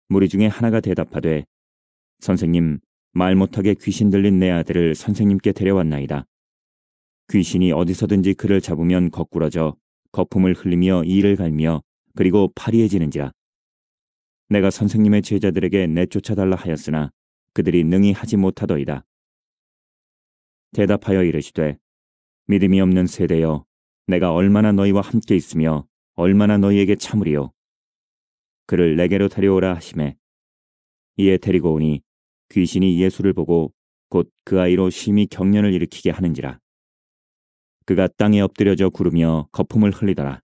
무리 중에 하나가 대답하되 선생님, 말 못하게 귀신 들린 내 아들을 선생님께 데려왔나이다. 귀신이 어디서든지 그를 잡으면 거꾸러져 거품을 흘리며 이를 갈며 그리고 파리해지는지라. 내가 선생님의 제자들에게 내쫓아달라 하였으나 그들이 능히 하지 못하더이다. 대답하여 이르시되 믿음이 없는 세대여, 내가 얼마나 너희와 함께 있으며 얼마나 너희에게 참으리요. 그를 내게로 데려오라 하시매 이에 데리고 오니 귀신이 예수를 보고 곧 그 아이로 심히 경련을 일으키게 하는지라. 그가 땅에 엎드려져 구르며 거품을 흘리더라.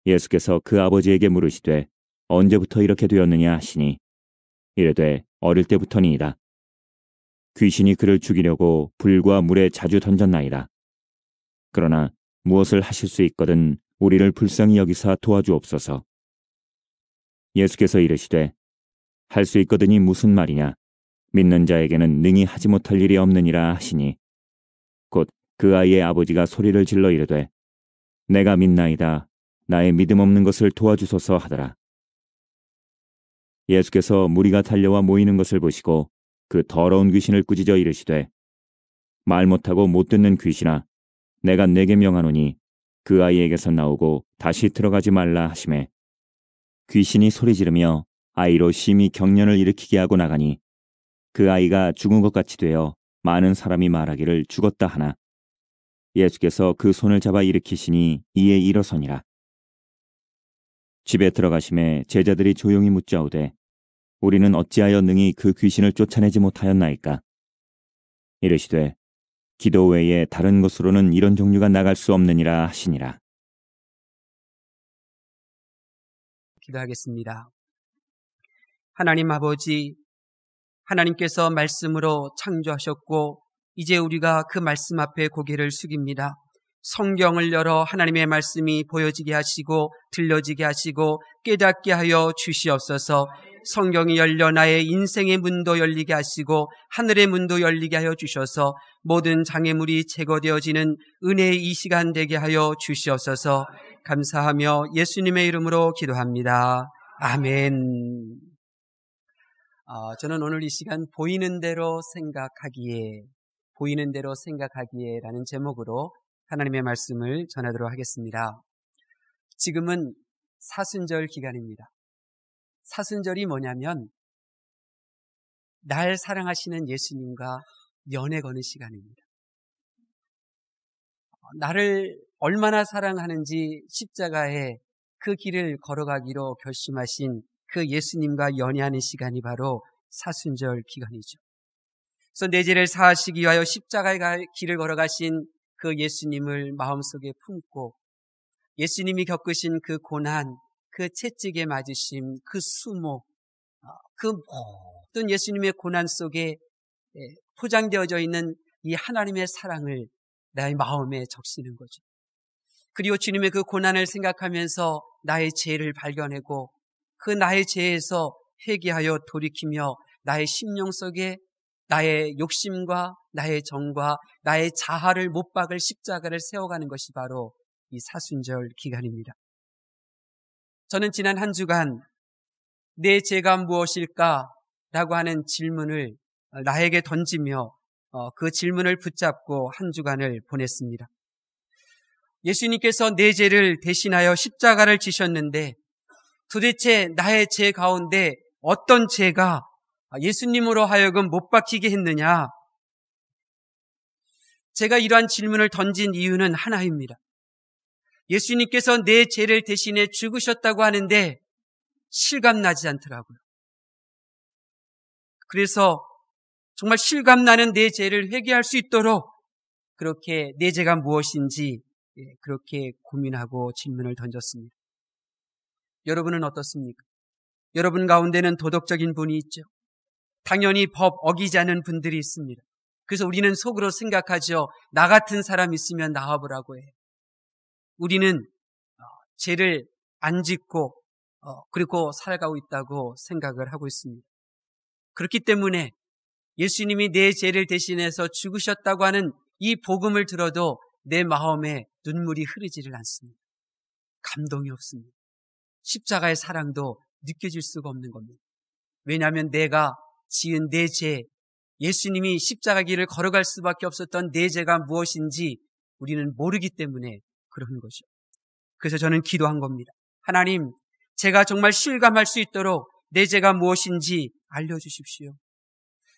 예수께서 그 아버지에게 물으시되 언제부터 이렇게 되었느냐 하시니 이르되 어릴 때부터니이다. 귀신이 그를 죽이려고 불과 물에 자주 던졌나이다. 그러나 무엇을 하실 수 있거든 우리를 불쌍히 여기사 도와주옵소서. 예수께서 이르시되 할 수 있거든이 무슨 말이냐. 믿는 자에게는 능히 하지 못할 일이 없느니라 하시니 곧 그 아이의 아버지가 소리를 질러 이르되 내가 믿나이다. 나의 믿음 없는 것을 도와주소서 하더라. 예수께서 무리가 달려와 모이는 것을 보시고 그 더러운 귀신을 꾸짖어 이르시되 말 못하고 못 듣는 귀신아, 내가 네게 명하노니 그 아이에게서 나오고 다시 들어가지 말라 하시매 귀신이 소리 지르며 아이로 심히 경련을 일으키게 하고 나가니 그 아이가 죽은 것 같이 되어 많은 사람이 말하기를 죽었다 하나 예수께서 그 손을 잡아 일으키시니 이에 일어서니라. 집에 들어가심에 제자들이 조용히 묻자오되 우리는 어찌하여 능히 그 귀신을 쫓아내지 못하였나이까? 이르시되 기도 외에 다른 것으로는 이런 종류가 나갈 수 없느니라 하시니라. 기도하겠습니다. 하나님 아버지, 하나님께서 말씀으로 창조하셨고 이제 우리가 그 말씀 앞에 고개를 숙입니다. 성경을 열어 하나님의 말씀이 보여지게 하시고 들려지게 하시고 깨닫게 하여 주시옵소서. 성경이 열려 나의 인생의 문도 열리게 하시고 하늘의 문도 열리게 하여 주셔서 모든 장애물이 제거되어지는 은혜의 이 시간 되게 하여 주시옵소서. 감사하며 예수님의 이름으로 기도합니다. 아멘. 저는 오늘 이 시간 보이는 대로 생각하기에 라는 제목으로 하나님의 말씀을 전하도록 하겠습니다. 지금은 사순절 기간입니다. 사순절이 뭐냐면 날 사랑하시는 예수님과 연애 거는 시간입니다. 나를 얼마나 사랑하는지 십자가에 그 길을 걸어가기로 결심하신 그 예수님과 연애하는 시간이 바로 사순절 기간이죠. 그래서 내 죄를 사하시기 위하여 십자가의 길을 걸어가신 그 예수님을 마음속에 품고 예수님이 겪으신 그 고난, 그 채찍에 맞으심, 그 수모, 그 모든 예수님의 고난 속에 포장되어져 있는 이 하나님의 사랑을 나의 마음에 적시는 거죠. 그리고 주님의 그 고난을 생각하면서 나의 죄를 발견하고 그 나의 죄에서 회개하여 돌이키며 나의 심령 속에 나의 욕심과 나의 정과 나의 자아를 못 박을 십자가를 세워가는 것이 바로 이 사순절 기간입니다. 저는 지난 한 주간 내 죄가 무엇일까? 라고 하는 질문을 나에게 던지며 그 질문을 붙잡고 한 주간을 보냈습니다. 예수님께서 내 죄를 대신하여 십자가를 지셨는데 도대체 나의 죄 가운데 어떤 죄가 예수님으로 하여금 못 박히게 했느냐? 제가 이러한 질문을 던진 이유는 하나입니다. 예수님께서 내 죄를 대신해 죽으셨다고 하는데 실감나지 않더라고요. 그래서 정말 실감나는 내 죄를 회개할 수 있도록 그렇게 내 죄가 무엇인지 그렇게 고민하고 질문을 던졌습니다. 여러분은 어떻습니까? 여러분 가운데는 도덕적인 분이 있죠. 당연히 법 어기지 않은 분들이 있습니다. 그래서 우리는 속으로 생각하죠. 나 같은 사람 있으면 나와보라고 해요. 우리는 죄를 안 짓고 그리고 살아가고 있다고 생각을 하고 있습니다. 그렇기 때문에 예수님이 내 죄를 대신해서 죽으셨다고 하는 이 복음을 들어도 내 마음에 눈물이 흐르지를 않습니다. 감동이 없습니다. 십자가의 사랑도 느껴질 수가 없는 겁니다. 왜냐하면 내가 지은 내 죄, 예수님이 십자가 길을 걸어갈 수밖에 없었던 내 죄가 무엇인지 우리는 모르기 때문에 그러는 거죠. 그래서 저는 기도한 겁니다. 하나님, 제가 정말 실감할 수 있도록 내 죄가 무엇인지 알려주십시오.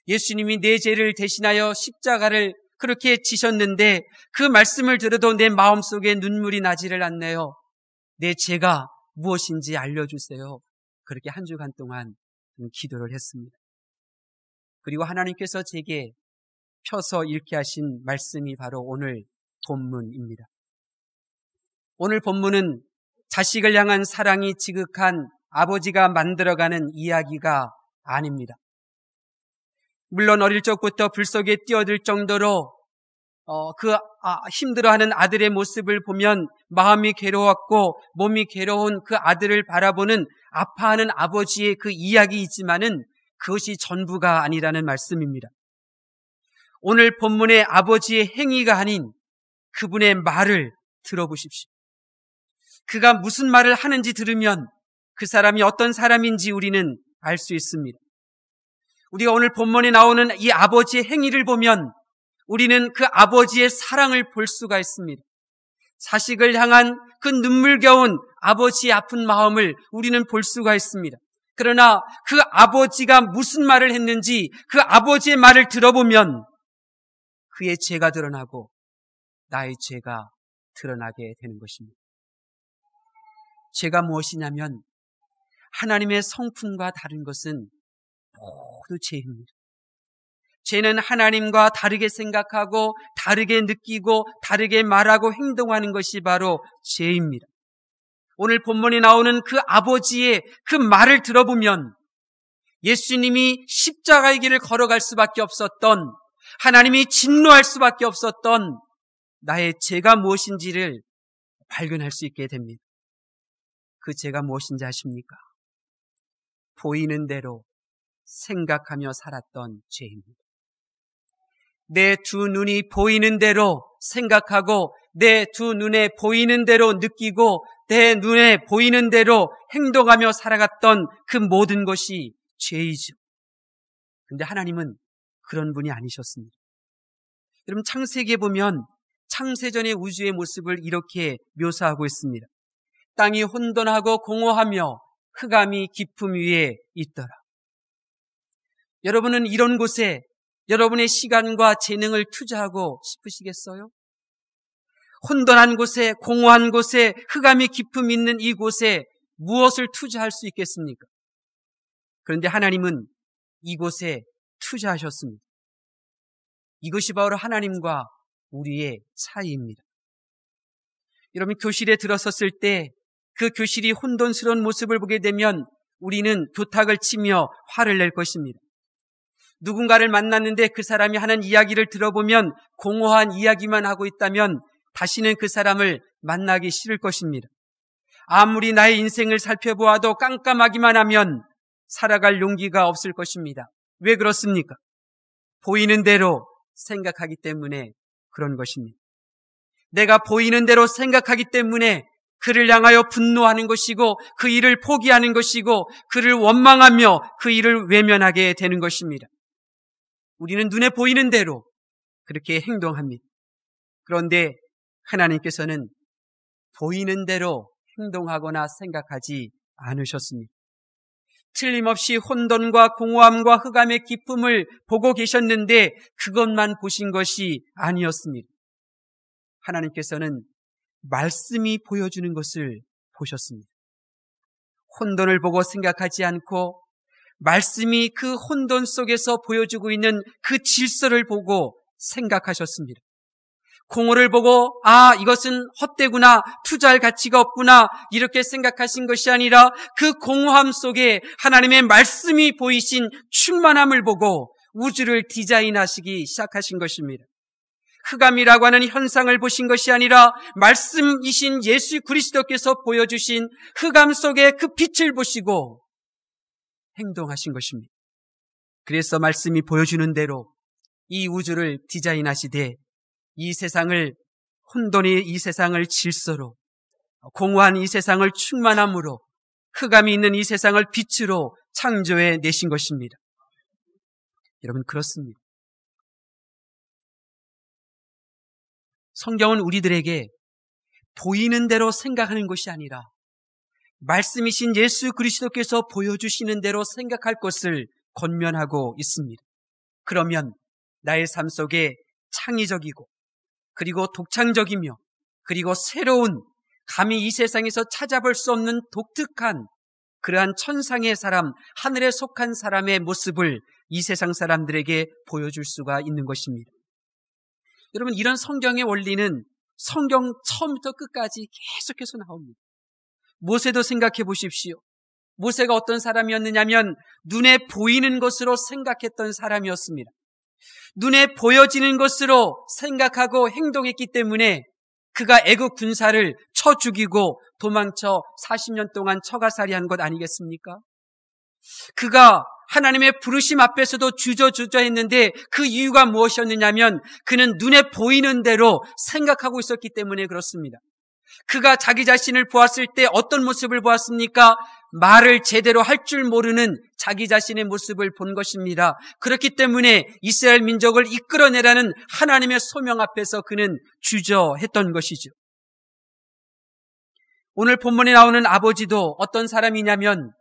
예수님이 내 죄를 대신하여 십자가를 그렇게 지셨는데 그 말씀을 들어도 내 마음속에 눈물이 나지를 않네요. 내 죄가 무엇인지 알려주세요. 그렇게 한 주간 동안 기도를 했습니다. 그리고 하나님께서 제게 펴서 읽게 하신 말씀이 바로 오늘 본문입니다. 오늘 본문은 자식을 향한 사랑이 지극한 아버지가 만들어가는 이야기가 아닙니다. 물론 어릴 적부터 불 속에 뛰어들 정도로 힘들어하는 아들의 모습을 보면 마음이 괴로웠고 몸이 괴로운 그 아들을 바라보는 아파하는 아버지의 그 이야기이지만은 그것이 전부가 아니라는 말씀입니다. 오늘 본문의 아버지의 행위가 아닌 그분의 말을 들어보십시오. 그가 무슨 말을 하는지 들으면 그 사람이 어떤 사람인지 우리는 알 수 있습니다. 우리가 오늘 본문에 나오는 이 아버지의 행위를 보면 우리는 그 아버지의 사랑을 볼 수가 있습니다. 자식을 향한 그 눈물겨운 아버지의 아픈 마음을 우리는 볼 수가 있습니다. 그러나 그 아버지가 무슨 말을 했는지 그 아버지의 말을 들어보면 그의 죄가 드러나고 나의 죄가 드러나게 되는 것입니다. 죄가 무엇이냐면 하나님의 성품과 다른 것은 모두 죄입니다. 죄는 하나님과 다르게 생각하고 다르게 느끼고 다르게 말하고 행동하는 것이 바로 죄입니다. 오늘 본문에 나오는 그 아버지의 그 말을 들어보면 예수님이 십자가의 길을 걸어갈 수밖에 없었던, 하나님이 진노할 수밖에 없었던 나의 죄가 무엇인지를 발견할 수 있게 됩니다. 그 죄가 무엇인지 아십니까? 보이는 대로 생각하며 살았던 죄입니다. 내 두 눈이 보이는 대로 생각하고 내 두 눈에 보이는 대로 느끼고 내 눈에 보이는 대로 행동하며 살아갔던 그 모든 것이 죄이죠. 그런데 하나님은 그런 분이 아니셨습니다. 여러분, 창세기에 보면 창세전의 우주의 모습을 이렇게 묘사하고 있습니다. 땅이 혼돈하고 공허하며 흑암이 깊음 위에 있더라. 여러분은 이런 곳에 여러분의 시간과 재능을 투자하고 싶으시겠어요? 혼돈한 곳에, 공허한 곳에, 흑암이 깊음 있는 이곳에 무엇을 투자할 수 있겠습니까? 그런데 하나님은 이곳에 투자하셨습니다. 이것이 바로 하나님과 우리의 차이입니다. 여러분, 교실에 들어섰을 때 그 교실이 혼돈스러운 모습을 보게 되면 우리는 교탁을 치며 화를 낼 것입니다. 누군가를 만났는데 그 사람이 하는 이야기를 들어보면 공허한 이야기만 하고 있다면 다시는 그 사람을 만나기 싫을 것입니다. 아무리 나의 인생을 살펴보아도 깜깜하기만 하면 살아갈 용기가 없을 것입니다. 왜 그렇습니까? 보이는 대로 생각하기 때문에 그런 것입니다. 내가 보이는 대로 생각하기 때문에 그를 향하여 분노하는 것이고 그 일을 포기하는 것이고 그를 원망하며 그 일을 외면하게 되는 것입니다. 우리는 눈에 보이는 대로 그렇게 행동합니다. 그런데 하나님께서는 보이는 대로 행동하거나 생각하지 않으셨습니다. 틀림없이 혼돈과 공허함과 흑암의 깊음을 보고 계셨는데 그것만 보신 것이 아니었습니다. 하나님께서는 말씀이 보여주는 것을 보셨습니다. 혼돈을 보고 생각하지 않고 말씀이 그 혼돈 속에서 보여주고 있는 그 질서를 보고 생각하셨습니다. 공허를 보고 이것은 헛되구나, 투자할 가치가 없구나 이렇게 생각하신 것이 아니라 그 공허함 속에 하나님의 말씀이 보이신 충만함을 보고 우주를 디자인하시기 시작하신 것입니다. 흑암이라고 하는 현상을 보신 것이 아니라 말씀이신 예수 그리스도께서 보여주신 흑암 속의 그 빛을 보시고 행동하신 것입니다. 그래서 말씀이 보여주는 대로 이 우주를 디자인하시되 이 세상을, 혼돈의 이 세상을 질서로, 공허한 이 세상을 충만함으로 흑암이 있는 이 세상을 빛으로 창조해 내신 것입니다. 여러분, 그렇습니다. 성경은 우리들에게 보이는 대로 생각하는 것이 아니라 말씀이신 예수 그리스도께서 보여주시는 대로 생각할 것을 권면하고 있습니다. 그러면 나의 삶 속에 창의적이고 그리고 독창적이며 그리고 새로운, 감히 이 세상에서 찾아볼 수 없는 독특한 그러한 천상의 사람, 하늘에 속한 사람의 모습을 이 세상 사람들에게 보여줄 수가 있는 것입니다. 여러분, 이런 성경의 원리는 성경 처음부터 끝까지 계속해서 나옵니다. 모세도 생각해 보십시오. 모세가 어떤 사람이었느냐면 눈에 보이는 것으로 생각했던 사람이었습니다. 눈에 보여지는 것으로 생각하고 행동했기 때문에 그가 애국 군사를 쳐 죽이고 도망쳐 40년 동안 처가살이한 것 아니겠습니까? 그가 하나님의 부르심 앞에서도 주저주저했는데 그 이유가 무엇이었느냐면 그는 눈에 보이는 대로 생각하고 있었기 때문에 그렇습니다. 그가 자기 자신을 보았을 때 어떤 모습을 보았습니까? 말을 제대로 할 줄 모르는 자기 자신의 모습을 본 것입니다. 그렇기 때문에 이스라엘 민족을 이끌어내라는 하나님의 소명 앞에서 그는 주저했던 것이죠. 오늘 본문에 나오는 아버지도 어떤 사람이냐면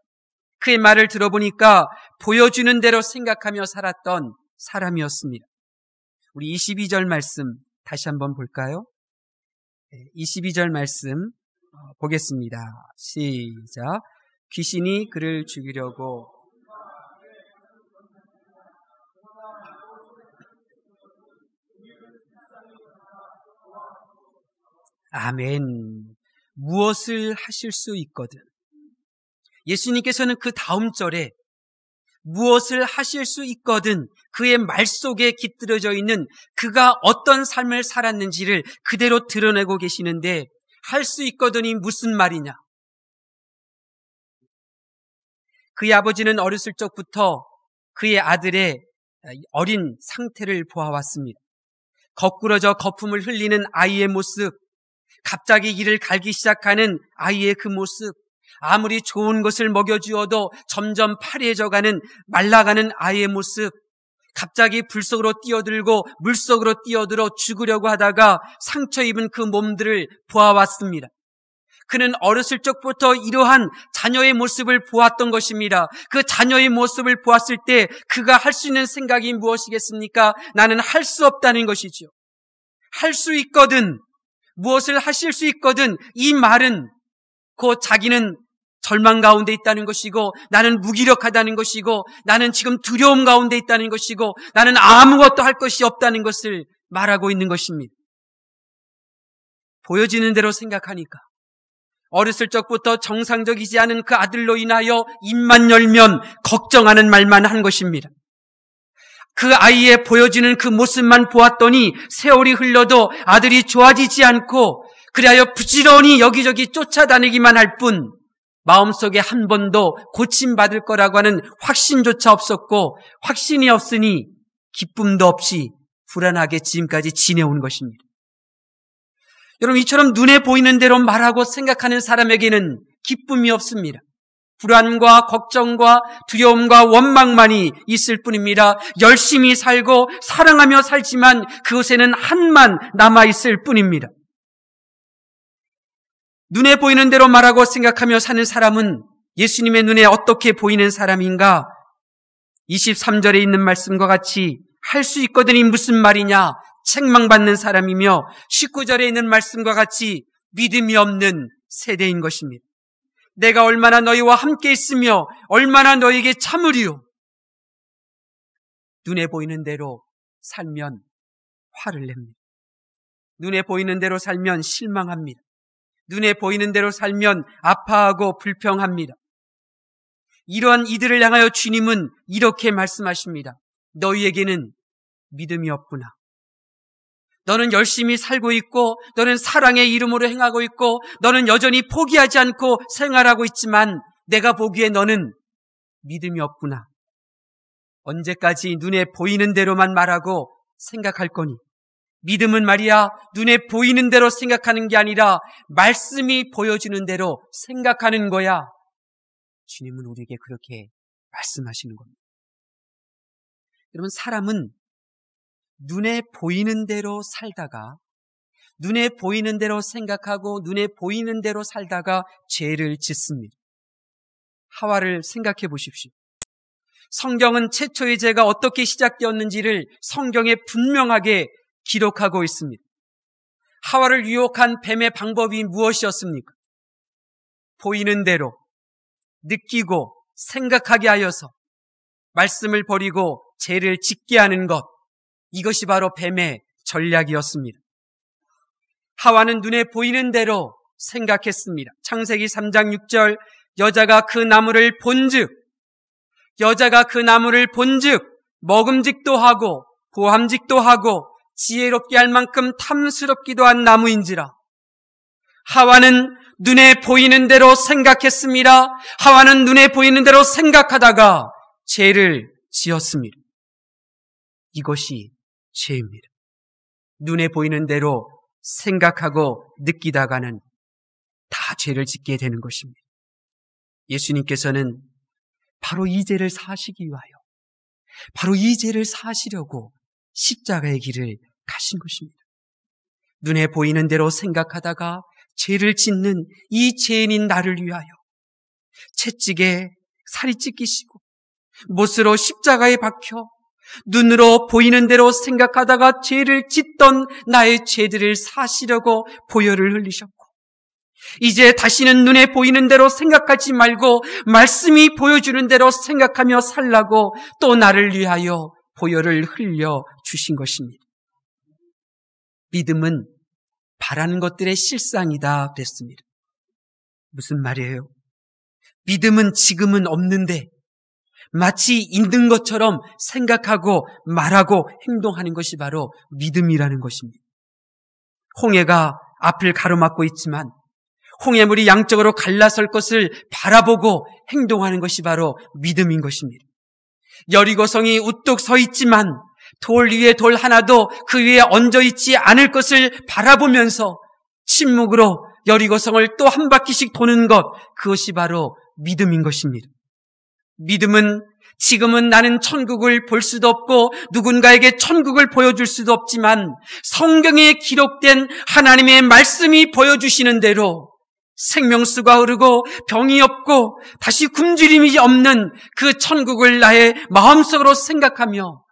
그의 말을 들어보니까 보여주는 대로 생각하며 살았던 사람이었습니다. 우리 22절 말씀 다시 한번 볼까요? 22절 말씀 보겠습니다. 시작. 귀신이 그를 죽이려고 아멘. 무엇을 하실 수 있거든. 예수님께서는 그 다음 절에 무엇을 하실 수 있거든 그의 말 속에 깃들어져 있는 그가 어떤 삶을 살았는지를 그대로 드러내고 계시는데 할 수 있거든이 무슨 말이냐? 그의 아버지는 어렸을 적부터 그의 아들의 어린 상태를 보아왔습니다. 거꾸러져 거품을 흘리는 아이의 모습, 갑자기 이를 갈기 시작하는 아이의 그 모습, 아무리 좋은 것을 먹여주어도 점점 파리해져가는 말라가는 아이의 모습, 갑자기 불 속으로 뛰어들고 물 속으로 뛰어들어 죽으려고 하다가 상처 입은 그 몸들을 보아왔습니다. 그는 어렸을 적부터 이러한 자녀의 모습을 보았던 것입니다. 그 자녀의 모습을 보았을 때 그가 할 수 있는 생각이 무엇이겠습니까? 나는 할 수 없다는 것이죠. 할 수 있거든, 무엇을 하실 수 있거든, 이 말은 곧 자기는 절망 가운데 있다는 것이고 나는 무기력하다는 것이고 나는 지금 두려움 가운데 있다는 것이고 나는 아무것도 할 것이 없다는 것을 말하고 있는 것입니다. 보여지는 대로 생각하니까 어렸을 적부터 정상적이지 않은 그 아들로 인하여 입만 열면 걱정하는 말만 한 것입니다. 그 아이의 보여지는 그 모습만 보았더니 세월이 흘러도 아들이 좋아지지 않고 그리하여 부지런히 여기저기 쫓아다니기만 할 뿐 마음속에 한 번도 고침받을 거라고 하는 확신조차 없었고 확신이 없으니 기쁨도 없이 불안하게 지금까지 지내온 것입니다. 여러분, 이처럼 눈에 보이는 대로 말하고 생각하는 사람에게는 기쁨이 없습니다. 불안과 걱정과 두려움과 원망만이 있을 뿐입니다. 열심히 살고 사랑하며 살지만 그곳에는 한만 남아있을 뿐입니다. 눈에 보이는 대로 말하고 생각하며 사는 사람은 예수님의 눈에 어떻게 보이는 사람인가? 23절에 있는 말씀과 같이 할 수 있거든이 무슨 말이냐? 책망받는 사람이며 19절에 있는 말씀과 같이 믿음이 없는 세대인 것입니다. 내가 얼마나 너희와 함께 있으며 얼마나 너희에게 참으리요. 눈에 보이는 대로 살면 화를 냅니다. 눈에 보이는 대로 살면 실망합니다. 눈에 보이는 대로 살면 아파하고 불평합니다. 이러한 이들을 향하여 주님은 이렇게 말씀하십니다. 너희에게는 믿음이 없구나. 너는 열심히 살고 있고 너는 사랑의 이름으로 행하고 있고 너는 여전히 포기하지 않고 생활하고 있지만 내가 보기에 너는 믿음이 없구나. 언제까지 눈에 보이는 대로만 말하고 생각할 거니? 믿음은 말이야 눈에 보이는 대로 생각하는 게 아니라 말씀이 보여주는 대로 생각하는 거야. 주님은 우리에게 그렇게 말씀하시는 겁니다. 여러분, 사람은 눈에 보이는 대로 살다가, 눈에 보이는 대로 생각하고 눈에 보이는 대로 살다가 죄를 짓습니다. 하와를 생각해 보십시오. 성경은 최초의 죄가 어떻게 시작되었는지를 성경에 분명하게 기록하고 있습니다. 하와를 유혹한 뱀의 방법이 무엇이었습니까? 보이는 대로 느끼고 생각하게 하여서 말씀을 버리고 죄를 짓게 하는 것, 이것이 바로 뱀의 전략이었습니다. 하와는 눈에 보이는 대로 생각했습니다. 창세기 3장 6절, 여자가 그 나무를 본즉 먹음직도 하고 보함직도 하고 지혜롭게 할 만큼 탐스럽기도 한 나무인지라. 하와는 눈에 보이는 대로 생각했습니다. 하와는 눈에 보이는 대로 생각하다가 죄를 지었습니다. 이것이 죄입니다. 눈에 보이는 대로 생각하고 느끼다가는 다 죄를 짓게 되는 것입니다. 예수님께서는 바로 이 죄를 사시기 위하여, 바로 이 죄를 사시려고 십자가의 길을 가신 것입니다. 눈에 보이는 대로 생각하다가 죄를 짓는 이 죄인인 나를 위하여 채찍에 살이 찢기시고 못으로 십자가에 박혀 눈으로 보이는 대로 생각하다가 죄를 짓던 나의 죄들을 사시려고 보혈을 흘리셨고, 이제 다시는 눈에 보이는 대로 생각하지 말고 말씀이 보여주는 대로 생각하며 살라고 또 나를 위하여 보혈을 흘려 주신 것입니다. 믿음은 바라는 것들의 실상이다 그랬습니다. 무슨 말이에요? 믿음은 지금은 없는데 마치 있는 것처럼 생각하고 말하고 행동하는 것이 바로 믿음이라는 것입니다. 홍해가 앞을 가로막고 있지만 홍해물이 양쪽으로 갈라설 것을 바라보고 행동하는 것이 바로 믿음인 것입니다. 여리고성이 우뚝 서 있지만 돌 위에 돌 하나도 그 위에 얹어 있지 않을 것을 바라보면서 침묵으로 여리고성을 또 한 바퀴씩 도는 것, 그것이 바로 믿음인 것입니다. 믿음은 지금은 나는 천국을 볼 수도 없고 누군가에게 천국을 보여줄 수도 없지만 성경에 기록된 하나님의 말씀이 보여주시는 대로 생명수가 흐르고 병이 없고 다시 굶주림이 없는 그 천국을 나의 마음속으로 생각하며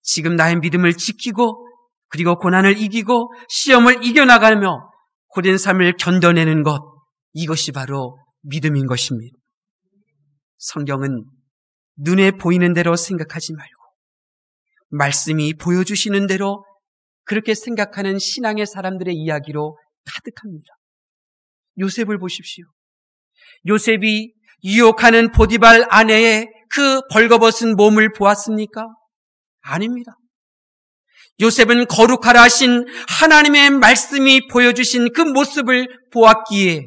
지금 나의 믿음을 지키고 그리고 고난을 이기고 시험을 이겨나가며 고된 삶을 견뎌내는 것, 이것이 바로 믿음인 것입니다. 성경은 눈에 보이는 대로 생각하지 말고 말씀이 보여주시는 대로 그렇게 생각하는 신앙의 사람들의 이야기로 가득합니다. 요셉을 보십시오. 요셉이 유혹하는 보디발 아내의 그 벌거벗은 몸을 보았습니까? 아닙니다. 요셉은 거룩하라 하신 하나님의 말씀이 보여주신 그 모습을 보았기에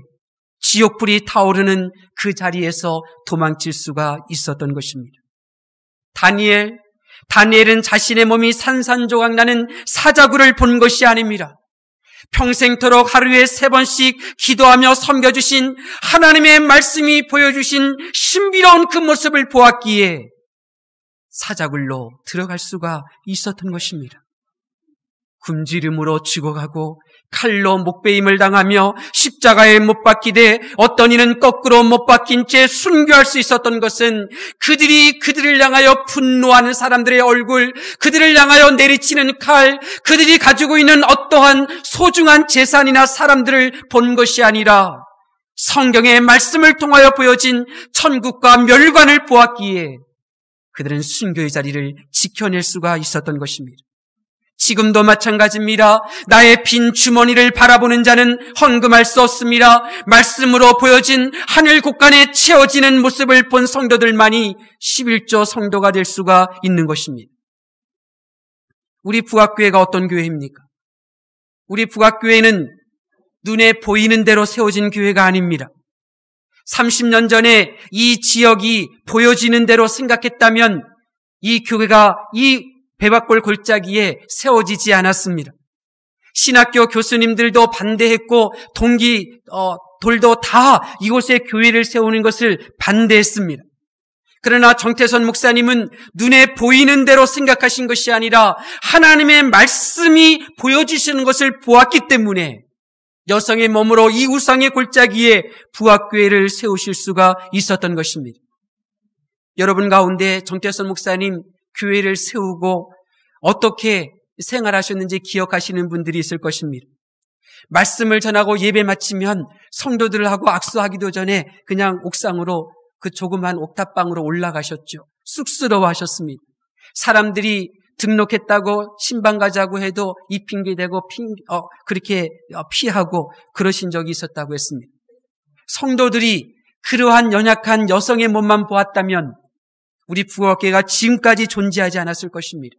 지옥불이 타오르는 그 자리에서 도망칠 수가 있었던 것입니다. 다니엘은 자신의 몸이 산산조각 나는 사자굴을 본 것이 아닙니다. 평생토록 하루에 3번씩 기도하며 섬겨주신 하나님의 말씀이 보여주신 신비로운 그 모습을 보았기에 사자굴로 들어갈 수가 있었던 것입니다. 굶주림으로 죽어가고 칼로 목베임을 당하며 십자가에 못 박히되 어떤 이는 거꾸로 못 박힌 채 순교할 수 있었던 것은 그들을 향하여 분노하는 사람들의 얼굴, 그들을 향하여 내리치는 칼, 그들이 가지고 있는 어떠한 소중한 재산이나 사람들을 본 것이 아니라 성경의 말씀을 통하여 보여진 천국과 멸관을 보았기에 그들은 순교의 자리를 지켜낼 수가 있었던 것입니다. 지금도 마찬가지입니다. 나의 빈 주머니를 바라보는 자는 헌금할 수 없습니다. 말씀으로 보여진 하늘 곳간에 채워지는 모습을 본 성도들만이 11조 성도가 될 수가 있는 것입니다. 우리 부학교회가 어떤 교회입니까? 우리 부학교회는 눈에 보이는 대로 세워진 교회가 아닙니다. 30년 전에 이 지역이 보여지는 대로 생각했다면 이 교회가 이 배박골 골짜기에 세워지지 않았습니다. 신학교 교수님들도 반대했고 동기들도 다 이곳에 교회를 세우는 것을 반대했습니다. 그러나 정태선 목사님은 눈에 보이는 대로 생각하신 것이 아니라 하나님의 말씀이 보여주시는 것을 보았기 때문에 여성의 몸으로 이 우상의 골짜기에 부학교회를 세우실 수가 있었던 것입니다. 여러분 가운데 정태선 목사님 교회를 세우고 어떻게 생활하셨는지 기억하시는 분들이 있을 것입니다. 말씀을 전하고 예배 마치면 성도들하고 악수하기도 전에 그냥 옥상으로 그 조그만 옥탑방으로 올라가셨죠. 쑥스러워하셨습니다. 사람들이 등록했다고 신방 가자고 해도 이 핑계대고 그렇게 피하고 그러신 적이 있었다고 했습니다. 성도들이 그러한 연약한 여성의 몸만 보았다면 우리 부학교가 지금까지 존재하지 않았을 것입니다.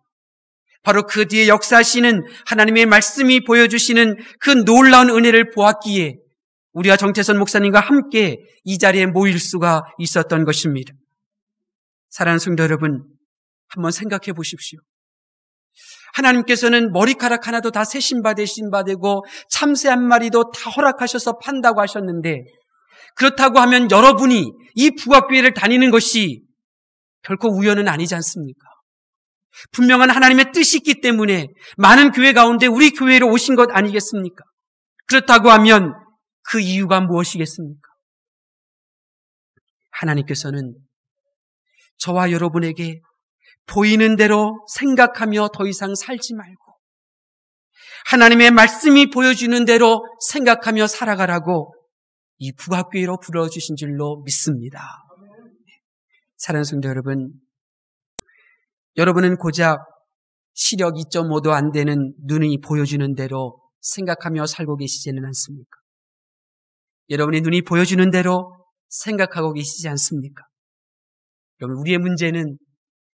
바로 그 뒤에 역사하시는 하나님의 말씀이 보여주시는 그 놀라운 은혜를 보았기에 우리와 정태선 목사님과 함께 이 자리에 모일 수가 있었던 것입니다. 사랑하는 성도 여러분, 한번 생각해 보십시오. 하나님께서는 머리카락 하나도 다 새 신바 되고 참새 한 마리도 다 허락하셔서 판다고 하셨는데, 그렇다고 하면 여러분이 이 부학교회를 다니는 것이 결코 우연은 아니지 않습니까? 분명한 하나님의 뜻이 있기 때문에 많은 교회 가운데 우리 교회로 오신 것 아니겠습니까? 그렇다고 하면 그 이유가 무엇이겠습니까? 하나님께서는 저와 여러분에게 보이는 대로 생각하며 더 이상 살지 말고 하나님의 말씀이 보여주는 대로 생각하며 살아가라고 이 부학교회로 불러주신 줄로 믿습니다. 사랑하는 성도 여러분, 여러분은 고작 시력 2.5도 안 되는 눈이 보여주는 대로 생각하며 살고 계시지는 않습니까? 여러분의 눈이 보여주는 대로 생각하고 계시지 않습니까? 여러분, 우리의 문제는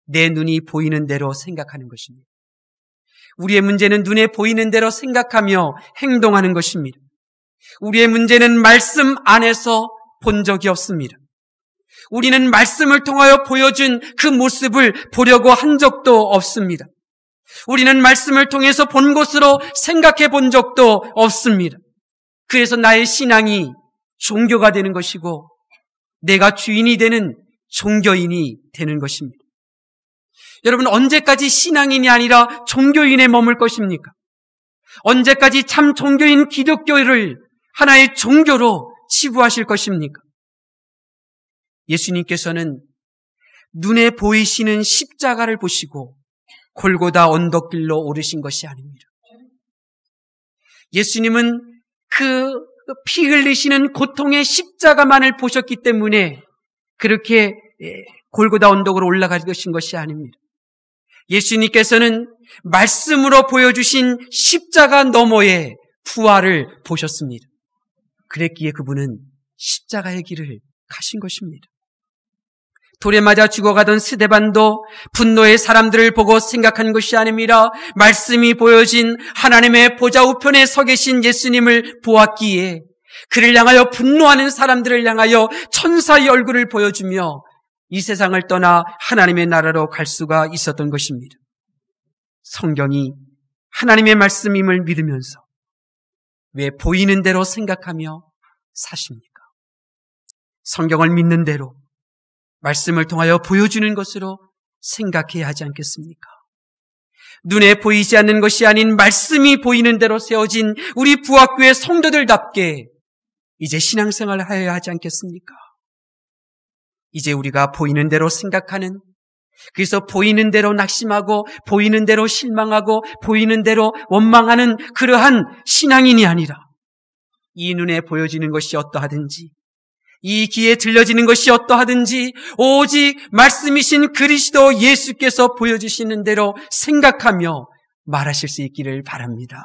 내 눈이 보이는 대로 생각하는 것입니다. 우리의 문제는 눈에 보이는 대로 생각하며 행동하는 것입니다. 우리의 문제는 말씀 안에서 본 적이 없습니다. 우리는 말씀을 통하여 보여준 그 모습을 보려고 한 적도 없습니다. 우리는 말씀을 통해서 본 것으로 생각해 본 적도 없습니다. 그래서 나의 신앙이 종교가 되는 것이고 내가 주인이 되는 종교인이 되는 것입니다. 여러분, 언제까지 신앙인이 아니라 종교인에 머물 것입니까? 언제까지 참 종교인 기독교를 하나의 종교로 치부하실 것입니까? 예수님께서는 눈에 보이시는 십자가를 보시고 골고다 언덕길로 오르신 것이 아닙니다. 예수님은 그 피 흘리시는 고통의 십자가만을 보셨기 때문에 그렇게 골고다 언덕으로 올라가신 것이 아닙니다. 예수님께서는 말씀으로 보여주신 십자가 너머의 부활을 보셨습니다. 그랬기에 그분은 십자가의 길을 가신 것입니다. 돌에 맞아 죽어가던 스데반도 분노의 사람들을 보고 생각한 것이 아닙니다. 말씀이 보여진 하나님의 보좌 우편에 서 계신 예수님을 보았기에 그를 향하여 분노하는 사람들을 향하여 천사의 얼굴을 보여주며 이 세상을 떠나 하나님의 나라로 갈 수가 있었던 것입니다. 성경이 하나님의 말씀임을 믿으면서 왜 보이는 대로 생각하며 사십니까? 성경을 믿는 대로 말씀을 통하여 보여주는 것으로 생각해야 하지 않겠습니까? 눈에 보이지 않는 것이 아닌 말씀이 보이는 대로 세워진 우리 부학교의 성도들답게 이제 신앙생활을 하여야 하지 않겠습니까? 이제 우리가 보이는 대로 생각하는, 그래서 보이는 대로 낙심하고 보이는 대로 실망하고 보이는 대로 원망하는 그러한 신앙인이 아니라 이 눈에 보여지는 것이 어떠하든지 이 귀에 들려지는 것이 어떠하든지 오직 말씀이신 그리스도 예수께서 보여주시는 대로 생각하며 말하실 수 있기를 바랍니다.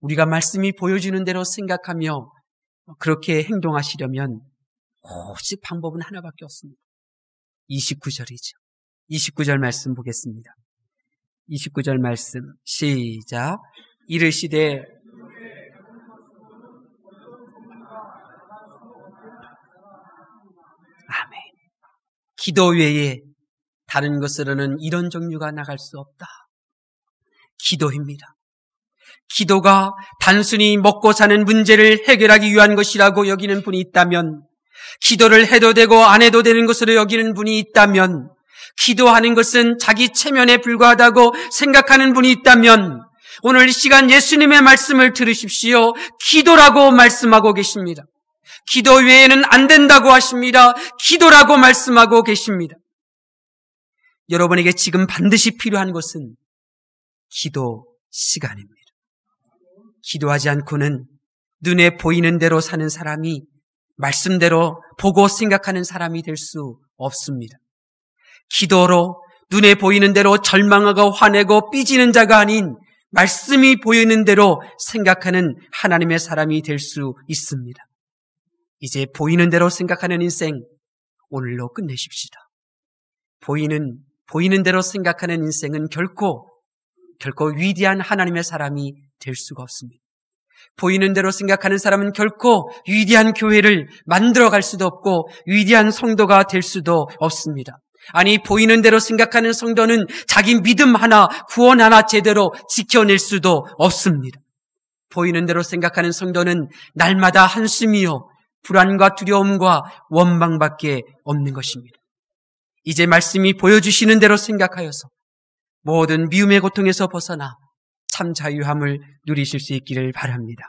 우리가 말씀이 보여주는 대로 생각하며 그렇게 행동하시려면 오직 방법은 하나밖에 없습니다. 29절이죠. 29절 말씀 보겠습니다. 29절 말씀 시작. 이르시되 아멘. 기도 외에 다른 것으로는 이런 종류가 나갈 수 없다. 기도입니다. 기도가 단순히 먹고 사는 문제를 해결하기 위한 것이라고 여기는 분이 있다면, 기도를 해도 되고 안 해도 되는 것으로 여기는 분이 있다면, 기도하는 것은 자기 체면에 불과하다고 생각하는 분이 있다면, 오늘 이 시간 예수님의 말씀을 들으십시오. 기도라고 말씀하고 계십니다. 기도 외에는 안 된다고 하십니다. 기도라고 말씀하고 계십니다. 여러분에게 지금 반드시 필요한 것은 기도 시간입니다. 기도하지 않고는 눈에 보이는 대로 사는 사람이 말씀대로 보고 생각하는 사람이 될 수 없습니다. 기도로 눈에 보이는 대로 절망하고 화내고 삐지는 자가 아닌 말씀이 보이는 대로 생각하는 하나님의 사람이 될 수 있습니다. 이제 보이는 대로 생각하는 인생 오늘로 끝내십시다. 보이는 대로 생각하는 인생은 결코 위대한 하나님의 사람이 될 수가 없습니다. 보이는 대로 생각하는 사람은 결코 위대한 교회를 만들어갈 수도 없고 위대한 성도가 될 수도 없습니다. 아니, 보이는 대로 생각하는 성도는 자기 믿음 하나, 구원 하나 제대로 지켜낼 수도 없습니다. 보이는 대로 생각하는 성도는 날마다 한숨이요, 불안과 두려움과 원망밖에 없는 것입니다. 이제 말씀이 보여주시는 대로 생각하여서 모든 미움의 고통에서 벗어나 참 자유함을 누리실 수 있기를 바랍니다.